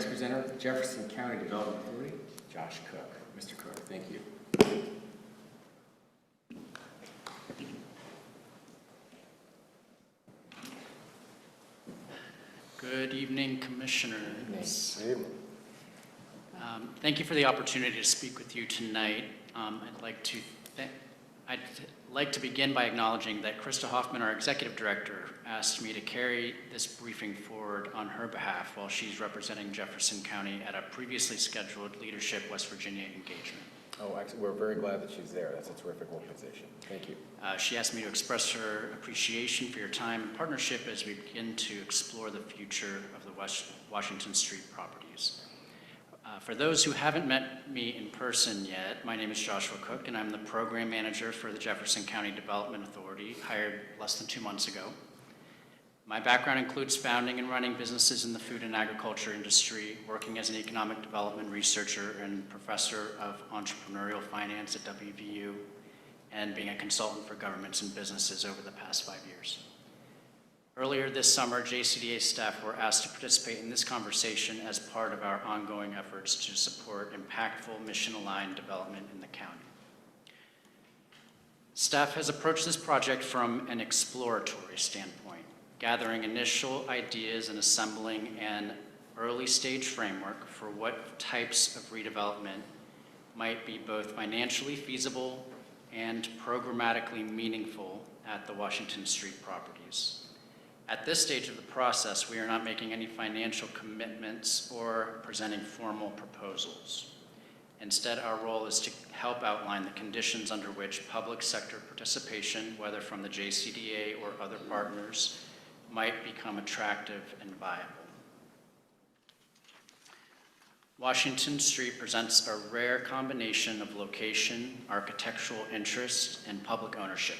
next presenter, Jefferson County Development Authority, Josh Cook. Mr. Cook, thank you. Good evening, Commissioners. Good evening. Thank you for the opportunity to speak with you tonight. I'd like to begin by acknowledging that Krista Hoffman, our Executive Director, asked me to carry this briefing forward on her behalf while she's representing Jefferson County at a previously scheduled Leadership West Virginia engagement. Oh, actually, we're very glad that she's there. That's a terrific organization. Thank you. She asked me to express her appreciation for your time and partnership as we begin to explore the future of the Washington Street properties. For those who haven't met me in person yet, my name is Joshua Cook, and I'm the Program Manager for the Jefferson County Development Authority, hired less than 2 months ago. My background includes founding and running businesses in the food and agriculture industry, working as an economic development researcher and professor of entrepreneurial finance at WVU, and being a consultant for governments and businesses over the past 5 years. Earlier this summer, JCDA staff were asked to participate in this conversation as part of our ongoing efforts to support impactful, mission-aligned development in the county. Staff has approached this project from an exploratory standpoint, gathering initial ideas and assembling an early-stage framework for what types of redevelopment might be both financially feasible and programmatically meaningful at the Washington Street properties. At this stage of the process, we are not making any financial commitments or presenting formal proposals. Instead, our role is to help outline the conditions under which public sector participation, whether from the JCDA or other partners, might become attractive and viable. Washington Street presents a rare combination of location, architectural interest, and public ownership.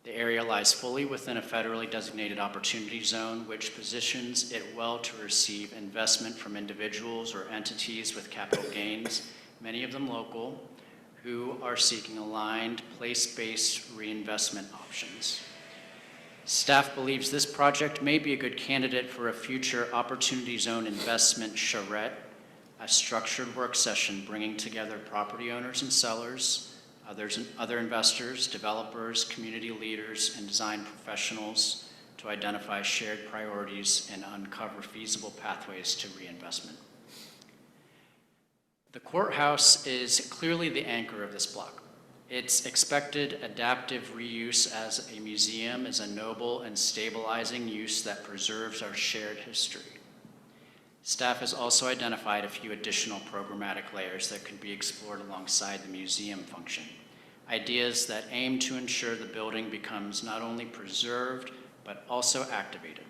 The area lies fully within a federally designated opportunity zone, which positions it well to receive investment from individuals or entities with capital gains, many of them local, who are seeking aligned, place-based reinvestment options. Staff believes this project may be a good candidate for a future opportunity zone investment charrette, a structured work session bringing together property owners and sellers, other investors, developers, community leaders, and design professionals to identify shared priorities and uncover feasible pathways to reinvestment. The courthouse is clearly the anchor of this block. Its expected adaptive reuse as a museum is a noble and stabilizing use that preserves our shared history. Staff has also identified a few additional programmatic layers that could be explored alongside the museum function. Ideas that aim to ensure the building becomes not only preserved, but also activated.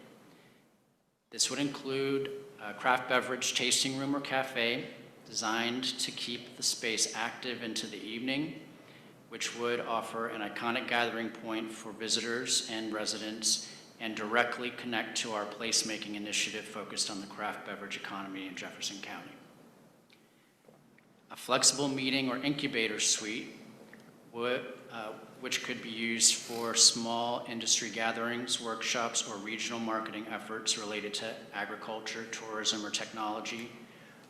This would include a craft beverage tasting room or cafe designed to keep the space active into the evening, which would offer an iconic gathering point for visitors and residents and directly connect to our placemaking initiative focused on the craft beverage economy in Jefferson County. A flexible meeting or incubator suite which could be used for small industry gatherings, workshops, or regional marketing efforts related to agriculture, tourism, or technology,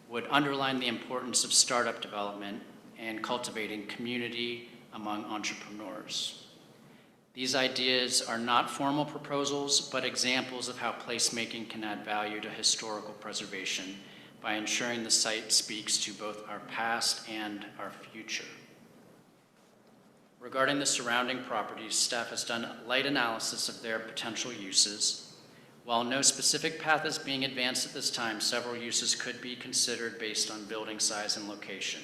would underline the importance of startup development and cultivating community among entrepreneurs. These ideas are not formal proposals, but examples of how placemaking can add value to historical preservation by ensuring the site speaks to both our past and our future. Regarding the surrounding properties, staff has done light analysis of their potential uses. While no specific path is being advanced at this time, several uses could be considered based on building size and location.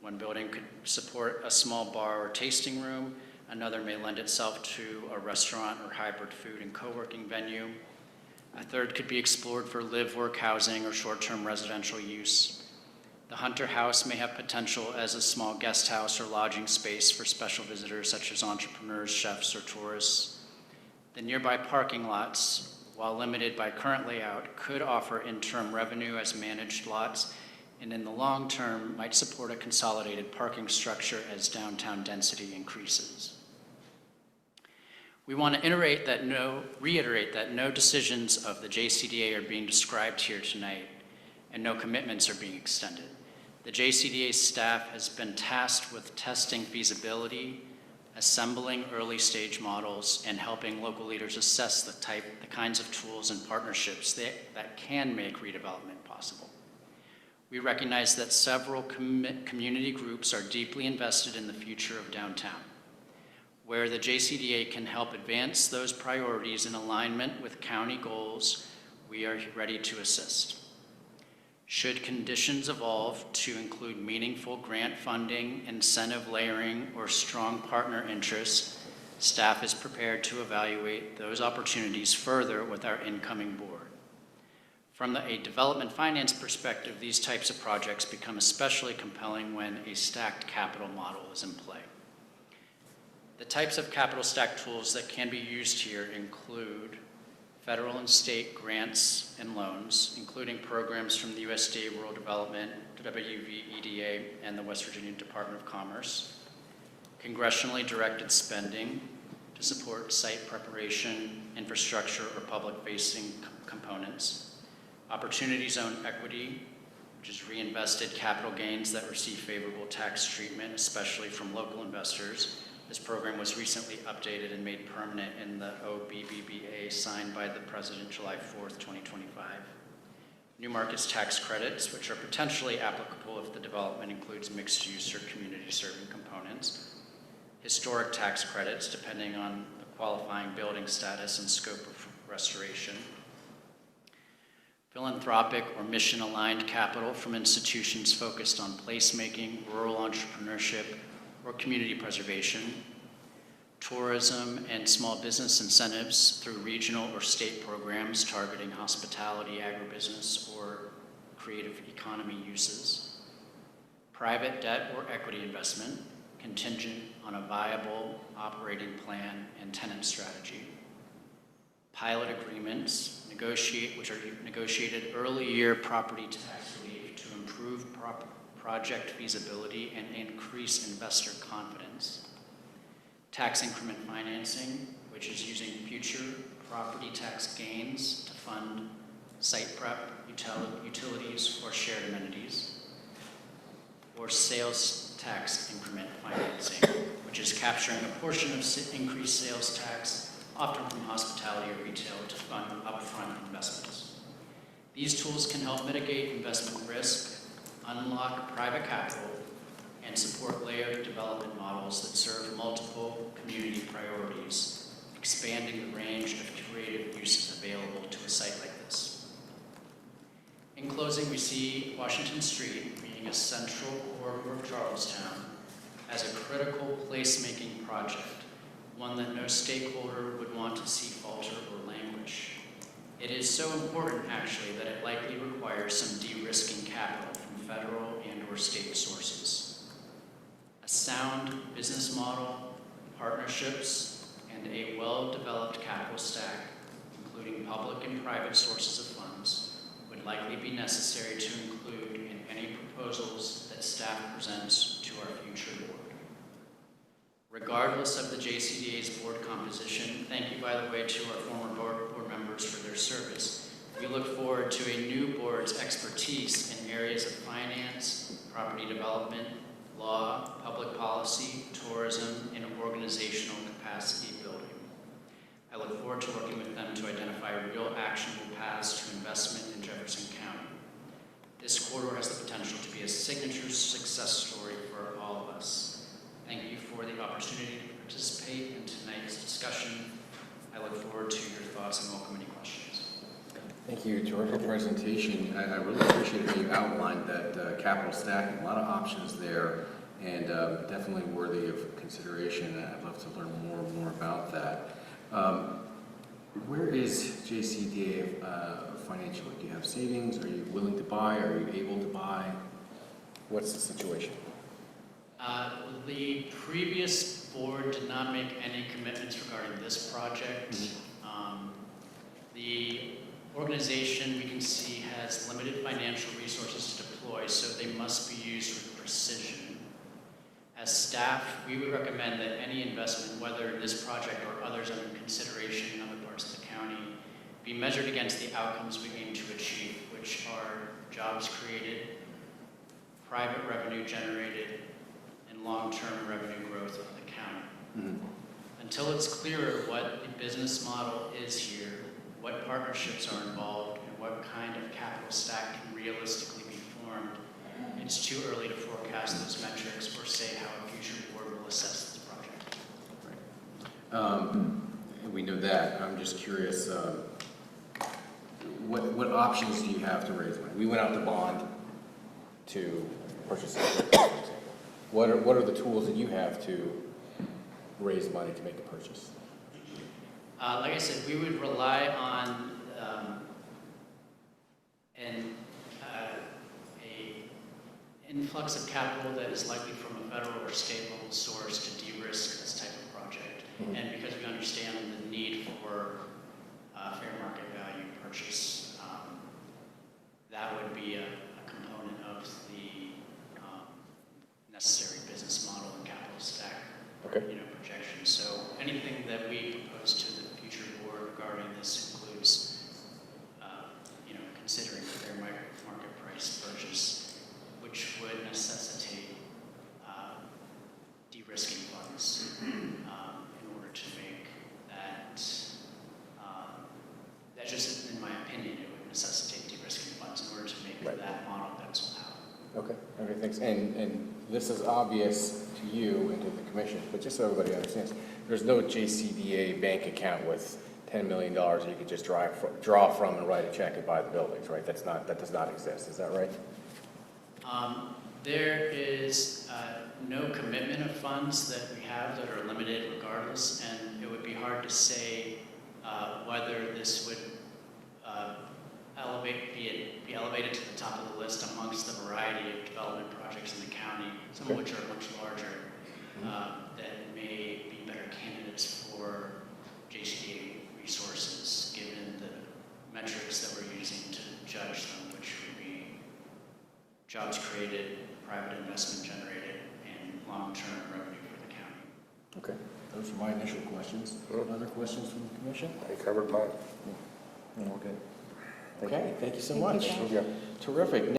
One building could support a small bar or tasting room. Another may lend itself to a restaurant or hybrid food and co-working venue. A third could be explored for live-work housing or short-term residential use. The Hunter House may have potential as a small guest house or lodging space for special visitors such as entrepreneurs, chefs, or tourists. The nearby parking lots, while limited by current layout, could offer interim revenue as managed lots, and in the long term might support a consolidated parking structure as downtown density increases. We want to reiterate that no decisions of the JCDA are being described here tonight. and no commitments are being extended. The JCDA staff has been tasked with testing feasibility, assembling early stage models, and helping local leaders assess the kinds of tools and partnerships that can make redevelopment possible. We recognize that several community groups are deeply invested in the future of downtown. Where the JCDA can help advance those priorities in alignment with county goals, we are ready to assist. Should conditions evolve to include meaningful grant funding, incentive layering, or strong partner interest, staff is prepared to evaluate those opportunities further with our incoming board. From a development finance perspective, these types of projects become especially compelling when a stacked capital model is in play. The types of capital stack tools that can be used here include federal and state grants and loans, including programs from the USDA Rural Development, WVEDA, and the West Virginia Department of Commerce, congressionally directed spending to support site preparation, infrastructure, or public-facing components, opportunity zone equity, which is reinvested capital gains that receive favorable tax treatment, especially from local investors. This program was recently updated and made permanent in the OBBBA signed by the President July 4th, 2025. New markets tax credits, which are potentially applicable if the development includes mixed use or community serving components. Historic tax credits, depending on the qualifying building status and scope of restoration. Philanthropic or mission-aligned capital from institutions focused on placemaking, rural entrepreneurship, or community preservation, tourism and small business incentives through regional or state programs targeting hospitality, agribusiness, or creative economy uses, private debt or equity investment contingent on a viable operating plan and tenant strategy, pilot agreements, which are negotiated early year property tax relief to improve project feasibility and increase investor confidence. Tax increment financing, which is using future property tax gains to fund site prep, utilities, or shared amenities. Or sales tax increment financing, which is capturing a portion of increased sales tax, often from hospitality or retail, to fund upfront investments. These tools can help mitigate investment risk, unlock private capital, and support layered development models that serve multiple community priorities, expanding the range of creative uses available to a site like this. In closing, we see Washington Street being a central corridor of Charlestown as a critical placemaking project, one that no stakeholder would want to see falter or languish. It is so important, actually, that it likely requires some de-risking capital from federal and or state sources. A sound business model, partnerships, and a well-developed capital stack, including public and private sources of funds, would likely be necessary to include in any proposals that staff presents to our future board. Regardless of the JCDA's board composition, thank you, by the way, to our former board members for their service. We look forward to a new board's expertise in areas of finance, property development, law, public policy, tourism, and organizational capacity building. I look forward to working with them to identify real actionable paths to investment in Jefferson County. This corridor has the potential to be a signature success story for all of us. Thank you for the opportunity to participate in tonight's discussion. I look forward to your thoughts and welcome any questions. Thank you. Terrific presentation. I really appreciate how you outlined that capital stack. A lot of options there, and definitely worthy of consideration. I'd love to learn more and more about that. Where is JCDA financially? Do you have savings? Are you willing to buy? Are you able to buy? What's the situation? The previous board did not make any commitments regarding this project. Mm-hmm. The organization, we can see, has limited financial resources to deploy, so they must be used with precision. As staff, we would recommend that any investment, whether this project or others under consideration in other parts of the county, be measured against the outcomes we aim to achieve, which are jobs created, private revenue generated, and long-term revenue growth of the county. Mm-hmm. Until it's clearer what the business model is here, what partnerships are involved, and what kind of capital stack can realistically be formed, it's too early to forecast those metrics or say how a future board will assess this project. We know that. I'm just curious, what options do you have to raise money? We went out to bond to purchase it. What are the tools that you have to raise money to make a purchase? Like I said, we would rely on a influx of capital that is likely from a federal or state level source to de-risk this type of project. Mm-hmm. And because we understand the need for fair market value purchase, that would be a component of the necessary business model and capital stack, Okay. projections. So anything that we propose to the future board regarding this includes, considering a fair market price purchase, which would necessitate de-risking funds in order to make that. That just, in my opinion, it would necessitate de-risking funds in order to make Right. that model pencil out. Okay, thanks. And this is obvious to you and to the commission, but just so everybody understands, there's no JCDA bank account with $10 million that you could just draw from and write a check and buy the buildings, right? That does not exist, is that right? There is no commitment of funds that we have that are limited regardless, and it would be hard to say whether this would be elevated to the top of the list amongst the variety of development projects in the county, some of which are much larger, that may be better candidates for JCDA resources, given the metrics that we're using to judge them, which would be jobs created, private investment generated, and long-term revenue for the county. Okay, those are my initial questions. Other questions from the commission? I covered mine. Okay. Okay, thank you so much. Yeah. Terrific.